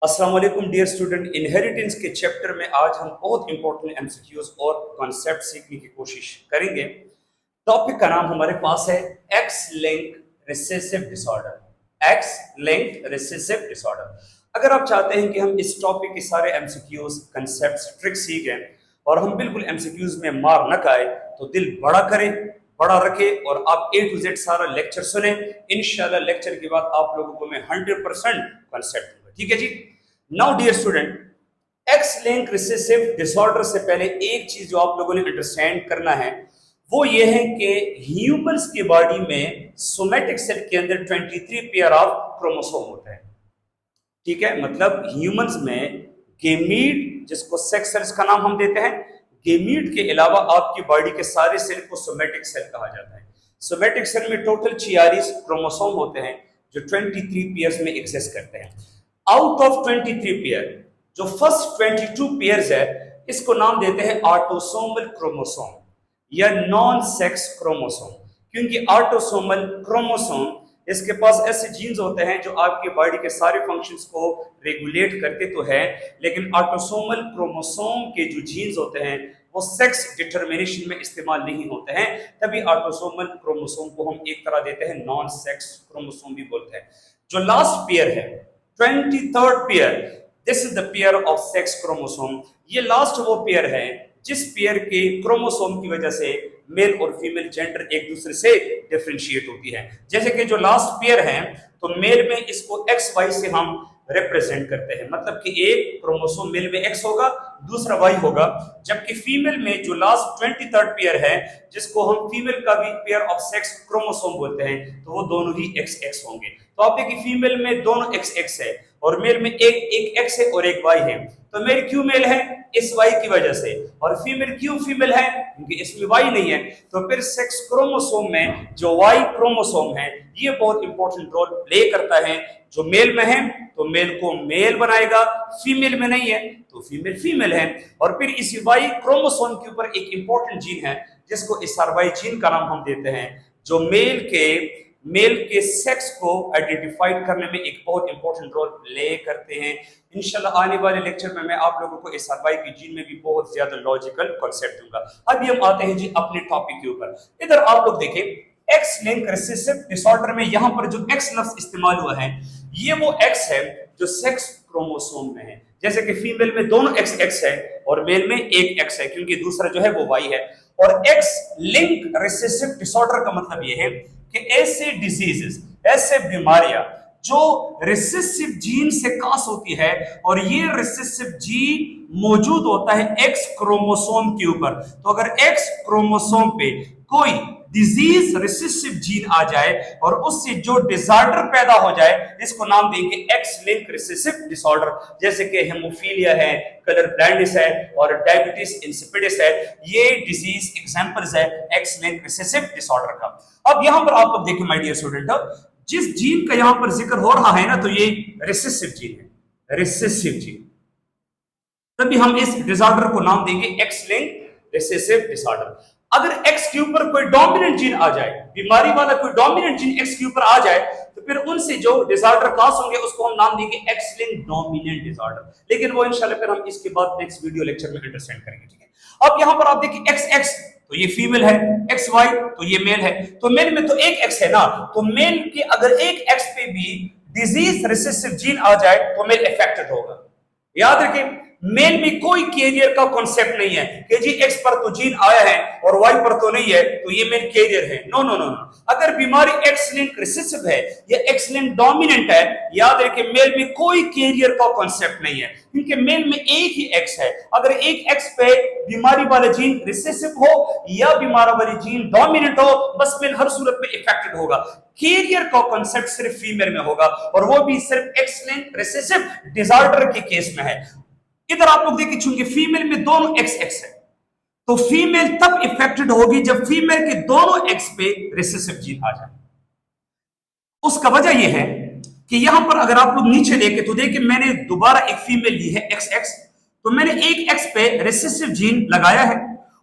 अस्सलाम वालेकुम dear student. Inheritance के चैप्टर में आज हम बहुत इंपॉर्टेंट एमसीक्यूज और कॉन्सेप्ट सीखने की कोशिश करेंगे। टॉपिक का नाम हमारे पास है x link recessive disorder. X link recessive disorder. अगर आप चाहते हैं कि हम इस टॉपिक के सारे एमसीक्यूज कंसेप्ट्स ट्रिक्स सीखें और हम बिल्कुल एमसीक्यूज में मार न खाए तो दिल बड़ा करें, बड़ा रखे और आप ए टू जेड सारा लेक्चर सुने। इंशाल्लाह लेक्चर के बाद आप लोगों को मैं 100% कॉन्सेप्ट दूंगा। ठीक है जी। Now dear student, X link recessive disorder से पहले एक चीज जो आप लोगों ने अंडरस्टैंड करना है वो ये है कि ह्यूमंस की बॉडी में सोमैटिक सेल के अंदर 23 पेयर ऑफ क्रोमोसोम होते हैं। ठीक है, मतलब ह्यूमंस में गेमीट, जिसको सेक्स सेल्स का नाम हम देते हैं, गेमीट के अलावा आपकी बॉडी के सारे सेल को सोमैटिक सेल कहा जाता है। सोमैटिक सेल में टोटल 46 क्रोमोसोम होते हैं जो 23 पेयर्स में एग्जिस्ट करते हैं। आउट ऑफ 23 पेयर जो फर्स्ट 22 पेयर्स है इसको नाम देते हैं ऑटोसोमल क्रोमोसोम या नॉन सेक्स क्रोमोसोम, क्योंकि ऑटोसोमल क्रोमोसोम इसके पास ऐसे जीन्स होते हैं जो आपके बॉडी के सारे फंक्शंस को रेगुलेट करते तो है, लेकिन ऑटोसोमल क्रोमोसोम के जो जीन्स होते हैं वो सेक्स डिटर्मिनेशन में इस्तेमाल नहीं होते हैं। तभी ऑटोसोमल क्रोमोसोम को हम एक तरह देते हैं नॉन सेक्स क्रोमोसोम भी बोलते हैं। जो लास्ट पेयर है 23rd pair, this is the pair of sex chromosome. ये लास्ट वो पेयर है जिस पेयर के क्रोमोसोम की वजह से मेल और फीमेल जेंडर एक दूसरे से डिफरेंशिएट होती है। जैसे कि जो लास्ट पेयर है तो मेल में इसको एक्स वाई से हम रिप्रेजेंट करते हैं, मतलब कि एक क्रोमोसोम मेल में एक्स होगा, दूसरा वाई होगा, जबकि फीमेल में जो लास्ट 23rd पेयर है जिसको हम फीमेल का भी पेयर ऑफ सेक्स क्रोमोसोम बोलते हैं तो वो दोनों ही एक्स एक्स होंगे। तो आप देखिए फीमेल में दोनों एक्स एक्स है और मेल में एक एक्स है और एक वाई है। तो मेल क्यों मेल है? इस वाई की वजह से। और फीमेल क्यों फीमेल है? क्योंकि इसमें वाई नहीं है। तो फिर सेक्स क्रोमोसोम में जो वाई क्रोमोसोम है ये बहुत इंपॉर्टेंट रोल प्ले करता है। जो मेल में है तो मेल को मेल बनाएगा, फीमेल में नहीं है तो फीमेल फीमेल है। और फिर इसी वाई क्रोमोसोम के ऊपर एक इंपॉर्टेंट जीन है जिसको एसआरवाई जीन का नाम हम देते हैं, जो मेल के सेक्स को आइडेंटिफाइड करने में एक बहुत इंपॉर्टेंट रोल प्ले करते हैं। इंशाल्लाह आने वाले लेक्चर में मैं आप लोगों को एसआरवाई की जीन में भी बहुत ज्यादा लॉजिकल कॉन्सेप्ट दूंगा। अभी हम आते हैं जी अपने टॉपिक के ऊपर। इधर आप लोग देखें एक्स लिंक रिसेसिव डिसऑर्डर में यहाँ पर जो एक्स लफ्ज इस्तेमाल हुआ है ये वो एक्स है जो सेक्स क्रोमोसोम में है। जैसे कि फीमेल में दोनों एक्स एक्स है और मेल में एक एक्स है, क्योंकि दूसरा जो है वो वाई है। और एक्स लिंक रिसेसिव डिसऑर्डर का मतलब ये है कि ऐसे डिजीजेस, ऐसे बीमारियां जो रिसेसिव जीन से कास होती है और ये रिसेसिव जीन मौजूद होता है एक्स क्रोमोसोम के ऊपर। तो अगर एक्स क्रोमोसोम पे कोई डिजीज रिसेसिव जीन आ जाए और उससे जो डिसऑर्डर पैदा हो जाए इसको नाम देंगे एक्स लिंक रिसेसिव डिसऑर्डर। जैसे कि हेमोफीलिया है, कलर ब्लाइंडनेस है और डायबिटीज इंसिपिडिस है। ये डिजीज एग्जांपल्स है एक्स लिंक रिसेसिव डिसऑर्डर का। अब यहां पर आप लोग देखिए माय डियर स्टूडेंट, जिस जीन का यहां पर जिक्र हो रहा है ना तो ये रिसेसिव जीन है, रिसेसिव जीन। तभी हम इस डिसऑर्डर को नाम देंगे एक्स लिंक रिसेसिव डिसऑर्डर। अगर एक्स के ऊपर कोई डोमिनेंट जीन आ जाए, बीमारी वाला कोई डोमिनेंट जीन एक्स के ऊपर आ जाए तो फिर उनसे जो डिसऑर्डर कास होंगे उसको हम नाम देंगे एक्स लिंक डोमिनेंट डिसऑर्डर। लेकिन वो इंशाल्लाह फिर हम इसके बाद नेक्स्ट वीडियो लेक्चर में अंडरस्टैंड करेंगे। ठीक है, अब यहां पर आप देखिए एक्स एक्स तो ये फीमेल है, एक्स वाई तो ये मेल है। तो मेल में तो एक एक्स है ना, तो मेल के अगर एक एक्स पे भी डिजीज रिसेसिव जीन आ जाए तो मेल अफेक्टेड होगा। याद रखें मेल में कोई कैरियर का कॉन्सेप्ट नहीं है कि जी एक्स पर तो जीन आया है और वाई पर तो नहीं है तो ये मेल कैरियर है। नो नो नो नो, अगर बीमारी एक्स लिंक रिसेसिव है या एक्स लिंक डोमिनेंट है, याद रखें मेल में कोई कैरियर का कॉन्सेप्ट नहीं है, क्योंकि मेल में एक ही एक्स है। अगर एक एक्स पे बीमारी वाला जीन रिसेसिव हो या बीमारी वाली जीन डोमिनेंट हो, बस मेल हर सूरत में इफेक्टेड होगा। कैरियर का कॉन्सेप्ट सिर्फ फीमेल में होगा और वो भी सिर्फ एक्स लिंक रिसेसिव डिसऑर्डर के केस में है। इधर आप लोग देखिए चूंकि फीमेल में दोनों एक्स एक्स है तो फीमेल तब इफेक्टेड होगी जब फीमेल के दोनों एक्स पे रिसेसिव जीन आ जाए। उसका वजह यह है कि यहां पर अगर आप लोग नीचे देखें तो देखिए मैंने दोबारा एक फीमेल ली है एक्स एक्स, तो मैंने एक एक्स पे रिसेसिव जीन लगाया है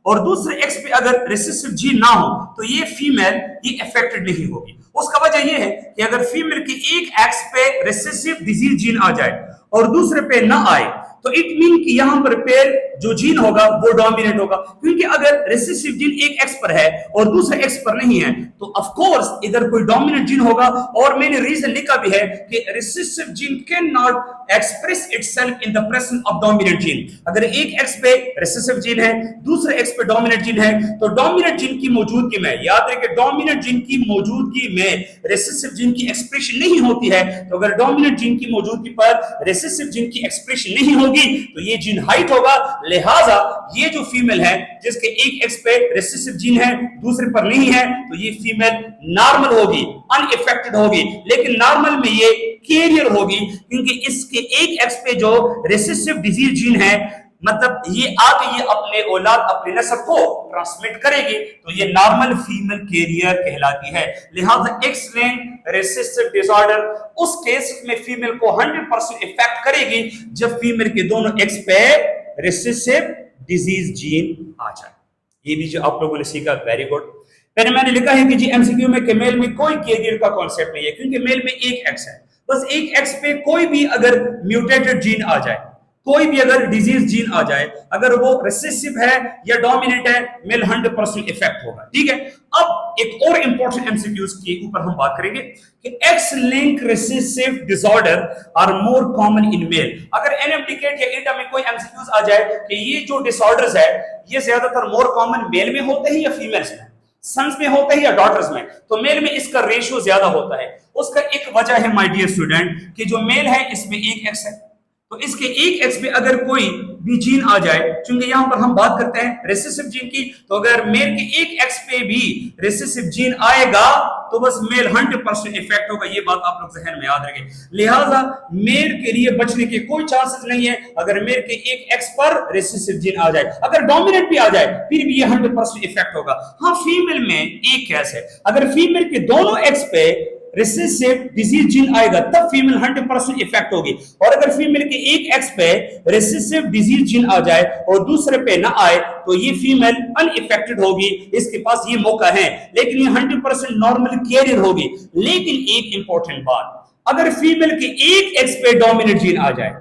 और दूसरे एक्स पे अगर रिसेसिव जीन ना हो तो ये फीमेल ये अफेक्टेड नहीं होगी। उसका वजह यह है कि अगर फीमेल के एक एक्स पे रिसेसिव डिजीज जीन आ जाए और दूसरे पे ना आए, तो इट मीन कि यहां पर पेयर जो जीन होगा वो डोमिनेट होगा, क्योंकि अगर रिसेसिव जीन एक एक्स पर है और दूसरा एक्स पर नहीं है तो ऑफ कोर्स इधर कोई डोमिनेंट जीन होगा। और मैंने रीजन लिखा भी है कि recessive gene can not express itself in the presence of dominant gene. अगर एक एक्स पे रिसेसिव जीन है, दूसरे एक्स पे डोमिनेंट जीन है, तो डोमिनेंट जीन की मौजूदगी में, याद रखिए डोमिनेंट जीन की मौजूदगी में रिसेसिव जीन की एक्सप्रेशन नहीं होती है। तो अगर डोमिनेंट जीन की मौजूदगी पर रिसेसिव जीन की एक्सप्रेशन नहीं होगी तो ये जीन हाइट होगा। लिहाजा ये जो फीमेल है जिसके एक एक्स पे रिसेसिव जीन है दूसरे पर नहीं है, तो ये फीमेल नॉर्मल होगी, अनइफेक्टेड होगी। लेकिन नॉर्मल में ये कैरियर होगी, क्योंकि इसके एक एक्स पे जो रिसेसिव डिजीज जीन है, मतलब ये आगे ये अपने औलाद अपने नस्ल को ट्रांसमिट करेगी, तो ये नॉर्मल फीमेल कैरियर कहलाती है। लिहाजा एक्स लिंक्ड रिसेसिव डिसऑर्डर उस केस में फीमेल को 100% इफेक्ट करेगी जब फीमेल के दोनों एक्स पे रिसेसिव डिजीज जीन आ जाए। ये भी जो आप लोगों ने सीखा, वेरी गुड। पहले मैंने लिखा है कि जी एमसीक्यू में कि मेल में कोई कैरियर का कॉन्सेप्ट नहीं है, क्योंकि मेल में एक एक्स है, बस एक एक्स पे कोई भी अगर म्यूटेटेड जीन आ जाए, कोई भी अगर डिजीज जीन आ जाए, अगर वो रिसेसिव है या डोमिनेंट है, मेल 100% इफेक्ट होगा। ठीक है, अब एक और इंपॉर्टेंट एमसीक्यूज के ऊपर हम बात करेंगे कि X link recessive disorder are more common in male. अगर एनएमडीकेट या इंटा में कोई एमसीक्यूज आ जाए कि ये जो डिसऑर्डर्स है ये ज्यादातर मोर कॉमन मेल में होते हैं या फीमेल्स में, सन्स में होते हैं या डॉटर्स में, तो मेल में इसका रेशियो ज्यादा होता है। उसका एक वजह है माय डियर स्टूडेंट कि जो मेल है इसमें एक एक्स है, तो इसके एक एक्स पे अगर कोई भी जीन आ जाए, क्योंकि यहां पर हम बात करते हैं रिसेसिव जीन की, तो अगर मेल के एक एक्स पे भी रिसेसिव जीन आएगा तो बस मेल 100% इफेक्ट होगा। ये बात आप लोग जहन में याद रखें। लिहाजा मेल के लिए बचने के कोई चांसेस नहीं है अगर मेल के एक एक्स पर रिसेसिव जीन आ जाए। अगर डोमिनेंट भी आ जाए फिर भी ये 100% इफेक्ट होगा। हाँ, फीमेल में एक केस है, अगर फीमेल के दोनों एक्स पे रिसेसिव डिजीज जीन आएगा तब फीमेल 100% इफेक्ट होगी। और अगर फीमेल के एक एक्स पे रिसेसिव डिजीज जीन आ जाए और दूसरे पे ना आए तो ये फीमेल अनइफेक्टेड होगी, इसके पास ये मौका है, लेकिन ये 100% नॉर्मल कैरियर होगी। लेकिन एक इंपॉर्टेंट बात, अगर फीमेल के एक एक्स पे डोमिनेंट जीन आ जाए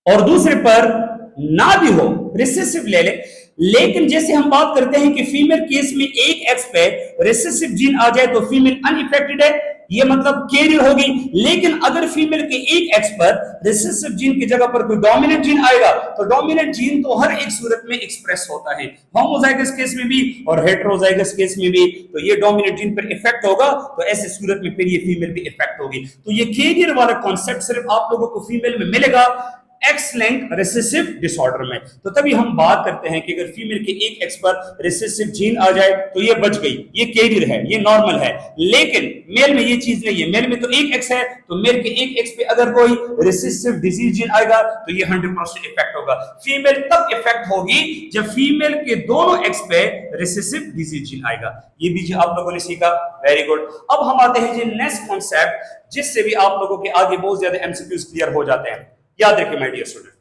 और दूसरे पर ना भी हो, रिसेसिव ले ले, लेकिन जैसे हम बात करते हैं कि फीमेल केस में एक एक्स पे रिसेसिव जीन आ जाए तो फीमेल अनइफेक्टेड है, ये मतलब कैरियर होगी। लेकिन अगर फीमेल के एक एक्स पर रिसेसिव जीन की जगह पर कोई डोमिनेंट जीन आएगा तो डोमिनेंट जीन तो हर एक सूरत में एक्सप्रेस होता है, होमोजाइगस केस में भी और हेटेरोजाइगस केस में भी, तो ये डोमिनेंट जीन पर इफेक्ट होगा, तो ऐसे सूरत में फिर ये फीमेल भी इफेक्ट होगी। तो ये कैरियर वाला कॉन्सेप्ट सिर्फ आप लोगों को फीमेल में मिलेगा एक्स लिंक रिसेसिव डिसऑर्डर में। तो तभी हम बात करते हैं कि अगर फीमेल के एक एक्स पर रिसेसिव जीन आ जाए तो ये बच गई, ये कैरियर है, ये नॉर्मल है। लेकिन मेल में ये चीज नहीं है, मेल में तो एक एक्स है, तो मेल के एक एक्स पे अगर कोई रिसेसिव डिजीज जीन आएगा तो ये 100% इफेक्ट होगा। फीमेल तब इफेक्ट होगी जब फीमेल के दोनों एक्स पे रिसेसिव डिजीज जीन आएगा। ये भी जो आप लोगों ने सीखा, वेरी गुड। अब हम आते हैं जी नेक्स्ट कॉन्सेप्ट, जिससे भी आप लोगों के आगे बहुत ज्यादा एमसीक्यूज क्लियर हो जाते हैं। याद रखिए माय डियर स्टूडेंट,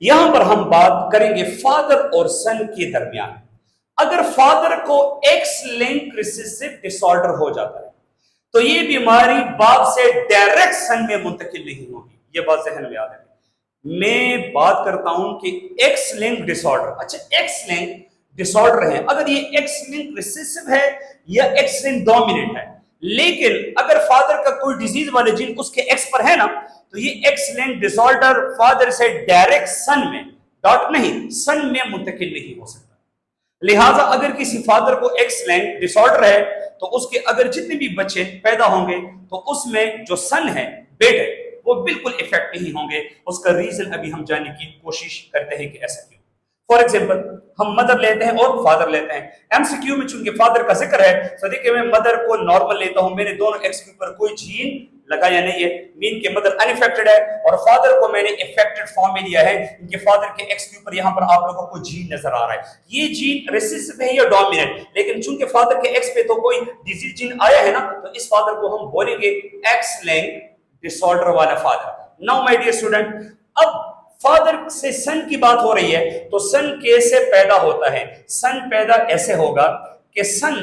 यहां पर हम बात करेंगे फादर और सन के दरमियान। अगर फादर को एक्स लिंक रिसेसिव डिसऑर्डर हो जाता है तो ये बीमारी बाप से डायरेक्ट सन में मुंतकिल नहीं होगी। ये बात जहन में याद रखें। मैं बात करता हूं कि एक्स लिंक डिसऑर्डर, अच्छा एक्स लिंक डिसऑर्डर है, अगर ये एक्स लिंक रिसेसिव है या एक्स लिंक डोमिनेंट है, लेकिन अगर फादर का कोई डिजीज वाले जीन उसके एक्स पर है ना, तो ये एक्स लिंक डिसऑर्डर फादर से डायरेक्ट सन में, डॉट नहीं, सन में मुंतकिल नहीं हो सकता। लिहाजा अगर किसी फादर को एक्स लिंक डिसऑर्डर है तो उसके अगर जितने भी बच्चे पैदा होंगे तो उसमें जो सन है, बेटे, वो बिल्कुल इफेक्ट नहीं होंगे। उसका रीजन अभी हम जानने की कोशिश करते हैं कि ऐसा क्यों। फॉर एग्जाम्पल, हम मदर लेते हैं और फादर लेते हैं। एमसीक्यू में चूंकि फादर का जिक्र है, तो देखिए मैं मदर को नॉर्मल लेता हूं, मेरे दोनों एक्स के ऊपर कोई जीन लगाया नहीं है, मीन के मदर अनइफेक्टेड है, और फादर को मैंने इफेक्टेड फॉर्म में लिया है, इनके फादर के एक्स के ऊपर यहां पर आप लोगों को जीन नजर आ रहा है। ये जीन रिसेसिव है या डोमिनेंट, लेकिन चूंकि फादर के एक्स पे तो कोई डिजीज जीन आया है ना, तो इस फादर को हम बोलेंगे एक्स लिंक डिसऑर्डर वाला father. Now my dear student, अब फादर से सन की बात हो रही है, तो सन कैसे पैदा होता है? सन पैदा ऐसे होगा कि सन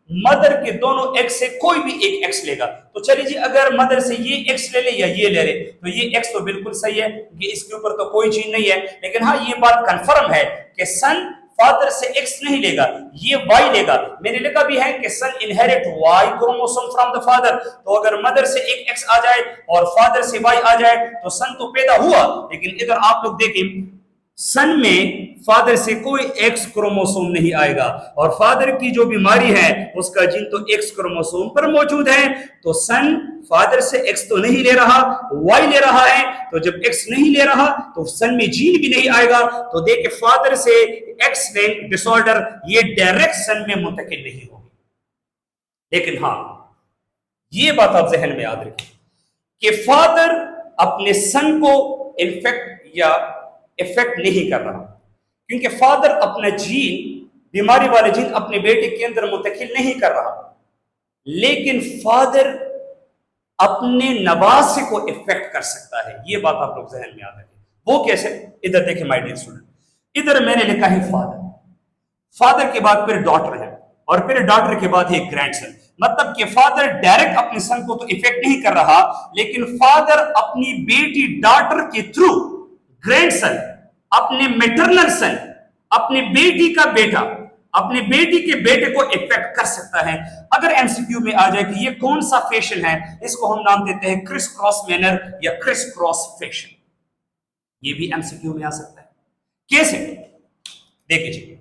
मदर के दोनों एक्स से कोई भी एक एक्स लेगा। तो चलिए जी, अगर मदर से ये एक्स ले ले या ये ले ले, तो ये एक्स तो बिल्कुल सही है, ये इसके ऊपर तो कोई चीज नहीं है। लेकिन हाँ, ये बात कंफर्म है कि सन फादर से एक्स नहीं लेगा, ये वाई लेगा। मैंने लिखा भी है कि son inherit Y chromosome from the father. तो अगर मदर से एक एक्स आ जाए और फादर से वाई आ जाए तो सन तो पैदा हुआ। लेकिन इधर आप लोग देखें, सन में फादर से कोई एक्स क्रोमोसोम नहीं आएगा, और फादर की जो बीमारी है उसका जीन तो एक्स क्रोमोसोम पर मौजूद है। तो सन फादर से एक्स तो नहीं ले रहा, वाई ले रहा है। तो जब एक्स नहीं ले रहा तो सन में जीन भी नहीं आएगा। तो देखिए, फादर से एक्स लिंक डिसऑर्डर ये डायरेक्ट सन में मुंतकिल नहीं होगी। लेकिन हाँ, ये बात आप जहन में याद रखें कि फादर अपने सन को इन्फेक्ट या इफेक्ट नहीं कर रहा, क्योंकि फादर अपना जीन, बीमारी वाले जीन अपने बेटे के अंदर मुंतकिल नहीं कर रहा। लेकिन फादर अपने नवासे को इफेक्ट कर सकता है। ये बात आप लोग जहन में याद रखें। वो कैसे? इधर देखें माय डियर स्टूडेंट, इधर मैंने लिखा है फादर, फादर के बाद फिर डॉटर है, और फिर डॉटर के बाद एक ग्रैंडसन। मतलब कि फादर डायरेक्ट अपने सन को तो इफेक्ट नहीं कर रहा, लेकिन फादर अपनी बेटी डॉटर के थ्रू ग्रैंडसन, अपने मैटरनल सन, अपने बेटी का बेटा, अपने बेटी के बेटे को इफेक्ट कर सकता है। अगर एमसीक्यू में आ जाए कि ये कौन सा फैशन है, इसको हम नाम देते हैं क्रिस क्रॉस मैनर या क्रिस क्रॉस फैशन। ये भी एमसीक्यू में आ सकता है। कैसे? देखिए जी,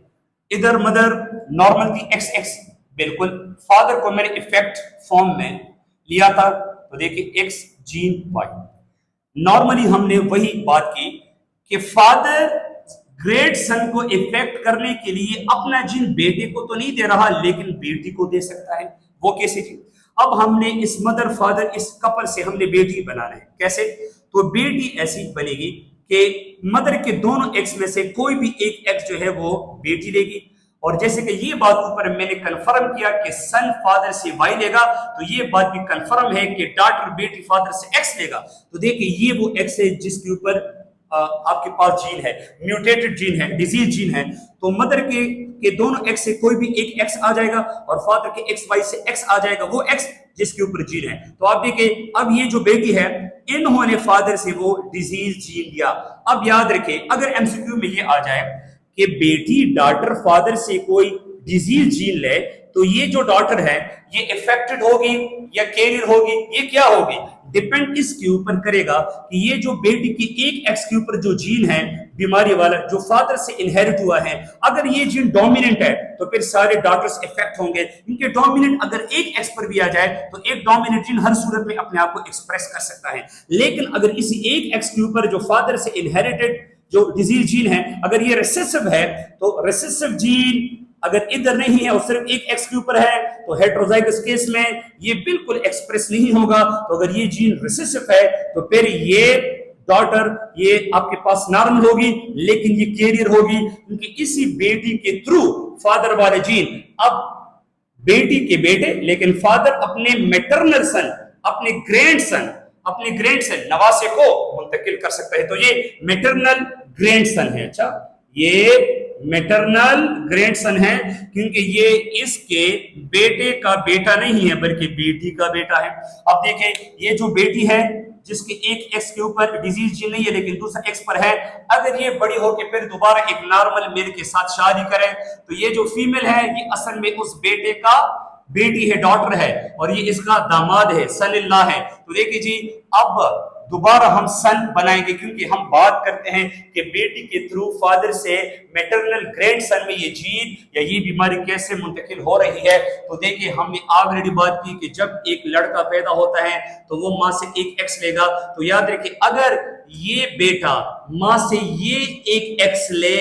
इधर मदर नॉर्मल थी एक्स एक्स, बिल्कुल। फादर को मैंने इफेक्ट फॉर्म में लिया था, तो देखिए एक्स जीन वाई। नॉर्मली हमने वही बात की कि फादर ग्रेट सन को इफेक्ट करने के लिए अपना जीन बेटे को तो नहीं दे रहा, लेकिन बेटी को दे सकता है। वो कैसे जी? अब हमने इस मदर फादर, इस कपल से हमने बेटी बनाना है। कैसे? तो बेटी ऐसी बनेगी कि मदर के दोनों एक्स में से कोई भी एक एक्स जो है वो बेटी लेगी। और जैसे कि ये बात ऊपर मैंने कंफर्म किया कि सन फादर से वाई लेगा, तो ये बात भी कंफर्म है कि डॉटर बेटी फादर से एक्स लेगा। तो देखिए, ये वो एक्स है जिसके ऊपर आपके पास जीन है, म्यूटेटेड जीन है, डिजीज जीन है। तो मदर के दोनों एक्स से कोई भी एक एक्स आ जाएगा, और फादर के एक्स वाई से एक्स आ जाएगा, वो एक्स जिसके ऊपर जीन है। तो आप देखिए, अब ये जो बेटी है, इन्होंने फादर से वो डिजीज जीन लिया। अब याद रखें, अगर एमसीक्यू में ये आ जाए कि बेटी डॉटर फादर से कोई डिजीज जीन ले, तो ये जो डॉटर है ये इफेक्टेड होगी या कैरियर होगी, ये क्या होगी? डिपेंड इसके ऊपर करेगा कि ये जो बेटी की एक एक्स के ऊपर जो जीन है बीमारी वाला, जो फादर से इनहेरिट हुआ है, अगर ये जीन डोमिनेंट है तो फिर सारे डॉटर्स इफेक्ट होंगे। इनके डोमिनेंट अगर एक एक्स पर भी आ जाए तो एक डोमिनेंट जीन हर सूरत में अपने आप को एक्सप्रेस कर सकता है। लेकिन अगर इसी एक एक्स के ऊपर जो फादर से इनहेरिटेड जो डिजीज जीन है, अगर ये रिसेसिव है, तो रिसेसिव जीन अगर इधर नहीं है और सिर्फ एक एक्स के ऊपर है, तो हेटेरोजाइगस केस में ये बिल्कुल एक्सप्रेस नहीं होगा। तो अगर ये जीन रिसेसिव है तो फिर ये डॉटर ये आपके पास नॉर्मल होगी, लेकिन ये कैरियर होगी, क्योंकि इसी बेटी के थ्रू फादर वाले जीन अब बेटी के बेटे, लेकिन फादर अपने मैटरनल सन, अपने ग्रैंडसन नवासे को मुंतकिल कर सकता है। तो ये मैटरनल ग्रैंडसन है। अच्छा, ये मैटरनल ग्रैंडसन है, क्योंकि ये इसके बेटे का बेटा नहीं है बल्कि बेटी का बेटा है। अब देखें, ये जो बेटी है जिसके एक एक्स के ऊपर डिजीज जीन नहीं है लेकिन दूसरा एक्स पर है, अगर ये बड़ी होकर फिर दोबारा एक नॉर्मल मेल के साथ शादी करे, तो ये जो फीमेल है ये असल में उस बेटे का बेटी है, डॉटर है, और ये इसका दामाद है, सन इन लॉ है। तो देखिए जी, अब दोबारा हम सन बनाएंगे, क्योंकि हम बात करते हैं कि बेटी के थ्रू फादर से मैटरनल ग्रैंडसन में ये जीन या ये बीमारी कैसे मुंतकिल हो रही है। तो देखिए, हमने ऑलरेडी बात की कि जब एक लड़का पैदा होता है तो वो माँ से एक एक्स लेगा। तो याद रखिए, अगर ये बेटा माँ से ये एक एक्स ले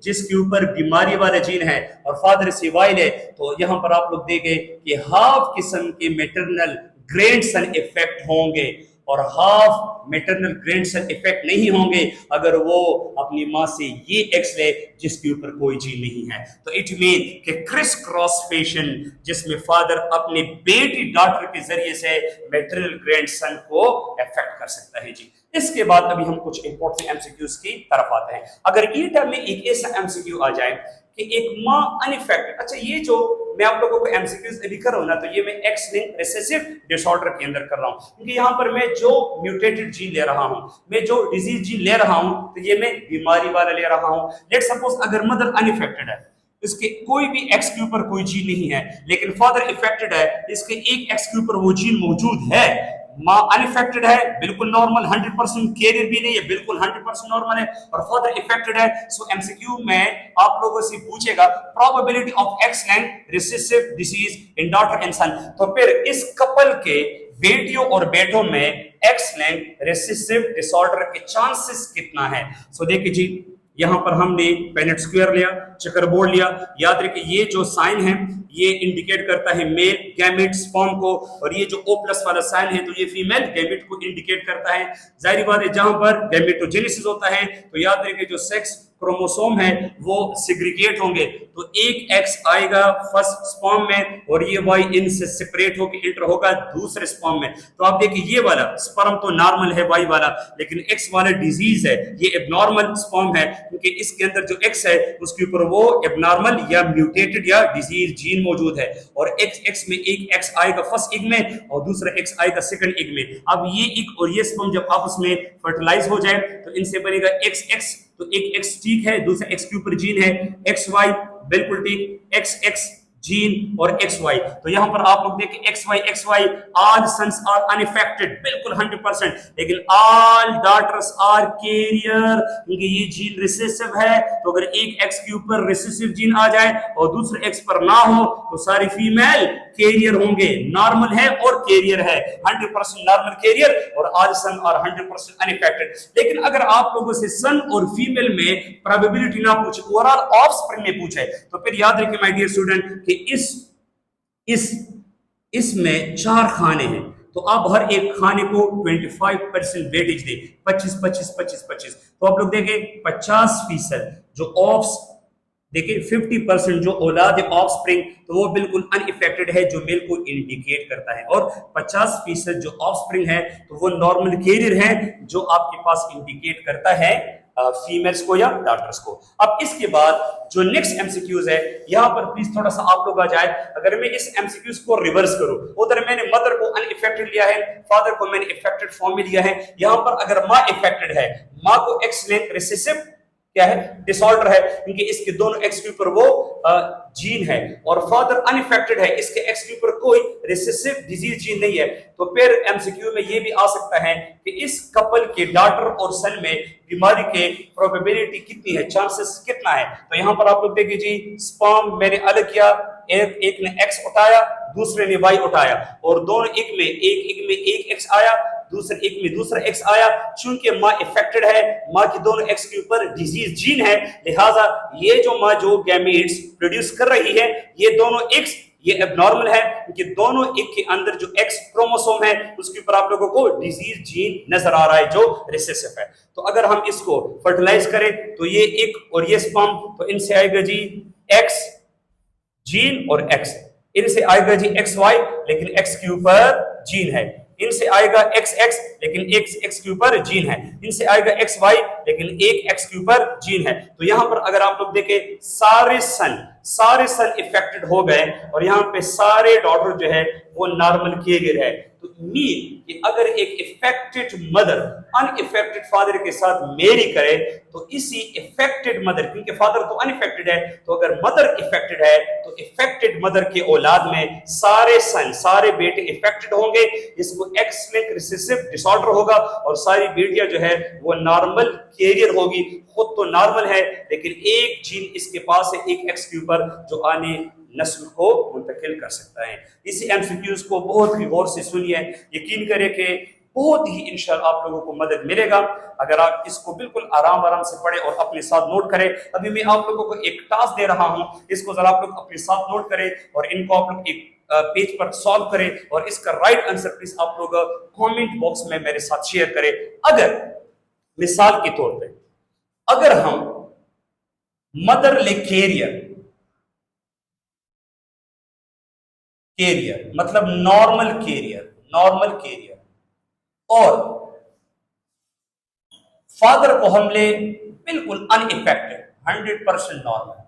जिसके ऊपर बीमारी वाला जीन है और फादर से वाई ले, तो यहां पर आप लोग देखें कि हाफ किस्म के मैटरनल ग्रैंडसन इफेक्ट होंगे और हाफ मैटरनल ग्रैंडसन इफेक्ट नहीं होंगे अगर वो अपनी माँ से ये एक्स ले जिसके ऊपर कोई जीन नहीं है। तो इट मीन कि क्रिस क्रॉस फैशन जिसमें फादर अपने बेटी डॉटर के जरिए से मैटरनल ग्रैंडसन को इफेक्ट कर सकता है जी। इसके बाद अभी हम कुछ इंपॉर्टेंट एमसीक्यूज की तरफ आते हैं। अगर ई टर्म में एक ऐसा एमसीक्यू आ जाए कि एक माँ अनइफेक्टेड, अच्छा ये जो मैं आप लोगों को एमसीक्यूज अभी कर रहा हूं ना, तो ये मैं एक्स लिंक्ड रिसेसिव डिसऑर्डर के अंदर कर रहा हूं, क्योंकि यहां पर मैं जो म्यूटेटेड जीन ले रहा हूं, मैं जो डिजीज जीन ले रहा हूं, तो ये मैं बीमारी वाला ले रहा हूं। लेट सपोज अगर मदर अनइफेक्टेड है, इसके कोई भी एक्स के ऊपर कोई जीन नहीं है, लेकिन फादर इफेक्टेड है, इसके एक एक्स के ऊपर वो जीन मौजूद है। माँ अनइफेक्टेड है, बिल्कुल नॉर्मल, 100% कैरियर भी नहीं है, बिल्कुल 100% नॉर्मल है, और फादर इफेक्टेड है। सो एमसीक्यू में आप लोगों से पूछेगा probability of X linked recessive disease in daughter and son. तो फिर इस कपल के बेटियों और बेटों में एक्स लिंक्ड रिसेसिव डिसऑर्डर के चांसेस कितना है। सो देखिए जी, यहां पर हमने पेनेट स्क्वायर लिया, चेकर बोर्ड लिया। याद रखिए ये जो साइन है ये इंडिकेट करता है मेल गैमेट स्पर्म को, और ये जो O प्लस वाला साइन है तो ये फीमेल गैमेट को इंडिकेट करता है। जाहिर बात है जहां पर गैमेटोजेनेसिस होता है तो याद रखिए जो सेक्स क्रोमोसोम है वो सिग्रीगेट होंगे, तो एक एक्स आएगा फर्स्ट स्पर्म में और ये वाई इनसे सेपरेट होकर इंटर होगा दूसरे स्पर्म में। तो आप देखिए ये वाला स्पर्म तो नॉर्मल है वाई वाला, लेकिन एक्स वाला डिजीज है, ये एबनॉर्मल स्पर्म है, क्योंकि इसके अंदर जो एक्स है उसके ऊपर वो एबनॉर्मल या म्यूटेटेड या डिजीज जीन मौजूद है। और एक्स एक्स में एक एक्स आएगा फर्स्ट एग में और दूसरा एक्स आएगा सेकंड एग में। अब ये एग और ये स्पर्म जब आपस में फर्टिलाइज हो जाए तो इनसे बनेगा एक्स एक्स, तो एक एक्स ठीक है, दूसरा एक्स के ऊपर जीन है, एक्स वाई बिल्कुल ठीक, एक्स एक्स जीन और एक्स वाई। तो यहां पर आप लोग देखिए X Y all sons are unaffected, बिल्कुल 100%, लेकिन ऑल डॉटर्स आर कैरियर, क्योंकि ये जीन रिसेसिव है। तो अगर एक एक्स के ऊपर रिसेसिव जीन आ जाए और दूसरे एक्स पर ना हो तो सारी फीमेल कैरियर होंगे, नॉर्मल है और कैरियर है, 100% नॉर्मल कैरियर, और ऑल सन और 100% अनइफेक्टेड। लेकिन अगर आप लोगों से सन और फीमेल में प्रोबेबिलिटी ना पूछे, ओवरऑल ऑफस्प्रिंग में पूछे, तो फिर याद रखिए माय डियर स्टूडेंट कि इस इसमें 4 खाने हैं, तो आप हर एक खाने को 25% वेटेज दे, 25 25 25 25, तो आप लोग देखें 50% जो ऑफ्स, देखिए 50% जो औलाद ऑफ स्प्रिंग तो वो बिल्कुल अनइफेक्टेड है, जो मेल को इंडिकेट करता है, और 50% जो ऑफ स्प्रिंग है तो वो नॉर्मल कैरियर है, जो आपके पास इंडिकेट करता है फीमेल्स को या डॉटर्स को। अब इसके बाद जो नेक्स्ट एमसीक्यूज है, यहां पर प्लीज थोड़ा सा आप लोग आ जाए। अगर मैं इस एमसीक्यूज को रिवर्स करूं, उधर मैंने मदर को अनइफेक्टेड लिया है, फादर को मैंने इफेक्टेड फॉर्म में लिया है, यहां पर अगर मां इफेक्टेड है, मां को एक्स लिंक्ड रिसेसिव क्या है डिसऑर्डर है, क्योंकि इसके दोनों एक्स के ऊपर वो जीन है, और फादर अनइफेक्टेड है, इसके एक्स के ऊपर कोई रिसेसिव डिजीज जीन नहीं है। तो फिर एमसीक्यू में ये भी आ सकता है कि इस कपल के डॉटर और सन में बीमारी के प्रोबेबिलिटी कितनी है, चांसेस कितना है। तो यहां पर आप लोग देखिए जी, स्पर्म मैंने अलग किया, एक ने एक्स उठाया, दूसरे ने वाई उठाया, और दोनों एक में एक एक्स आया, दूसरे एक में दूसरा एक्स आया। चूंकि माँ इफेक्टेड है, माँ की दोनों एक्स के ऊपर डिजीज जीन है, लिहाजा ये जो माँ जो गैमीट्स प्रोड्यूस कर रही है, ये दोनों एक्स ये एबनॉर्मल है, क्योंकि दोनों एक के अंदर जो एक्स क्रोमोसोम है उसके ऊपर आप लोगों को डिजीज जीन नजर आ रहा है जो रिसेसिव है। तो अगर हम इसको फर्टिलाइज करें तो ये एक और ये स्पर्म, तो इनसे आएगा जी एक्स जीन और एक्स, इनसे आएगा जी एक्स वाई, लेकिन एक्स के ऊपर जीन है, इनसे आएगा एक्स एक्स, लेकिन एक्स एक्स के ऊपर जीन है, इनसे आएगा एक्स वाई, लेकिन एक एक्स के ऊपर जीन है। तो यहां पर अगर आप लोग देखें सारे सन इफेक्टेड हो गए, और यहां पे सारे डॉटर जो है वो नॉर्मल कैरियर है। तो मीन कि अगर एक इफेक्टेड मदर अनइफेक्टेड फादर के साथ मेरी करे, तो इसी इफेक्टेड मदर, क्योंकि फादर तो अनइफेक्टेड है, तो अगर मदर इफेक्टेड है तो इफेक्टेड मदर के औलाद में सारे सन सारे बेटे इफेक्टेड होंगे, इसको एक्स लिंक्ड रिसेसिव डिसऑर्डर होगा, और सारी बेटियां जो है वो नॉर्मल कैरियर होगी। खुद तो नॉर्मल है, लेकिन एक जीन इसके पास है एक एक्स के ऊपर, जो आने नस्ल को मुंतकिल कर सकता है। इसी एमसीक्यूज को बहुत ही गौर से सुनिए, यकीन करें कि बहुत ही इंशाअल्लाह आप लोगों को मदद मिलेगा अगर आप इसको बिल्कुल आराम आराम से पढ़ें और अपने साथ नोट करें। अभी मैं आप लोगों को एक टास्क दे रहा हूं, इसको जरा आप लोग अपने साथ नोट करें और इनको आप लोग एक पेज पर सॉल्व करें, और इसका राइट आंसर प्लीज आप लोग कमेंट बॉक्स में मेरे साथ शेयर करें। अगर मिसाल के तौर पे अगर हम मदर ले कैरियर मतलब नॉर्मल कैरियर और फादर को हम ले बिल्कुल अनइफेक्टेड, 100% नॉर्मल,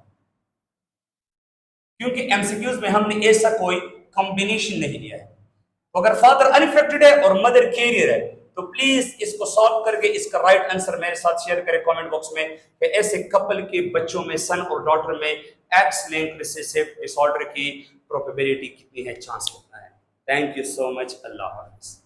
क्योंकि एमसीक्यूज में हमने ऐसा कोई कॉम्बिनेशन नहीं लिया है। तो अगर फादर अनइफेक्टेड है और मदर कैरियर है तो प्लीज इसको सॉल्व करके इसका राइट आंसर मेरे साथ शेयर करें कमेंट बॉक्स में कि ऐसे कपल के बच्चों में, सन और डॉटर में एक्स लिंक्ड रिसेसिव डिसऑर्डर की प्रोबेबिलिटी कितनी है, चांस कितना है। Thank you so much. Allah Hafiz.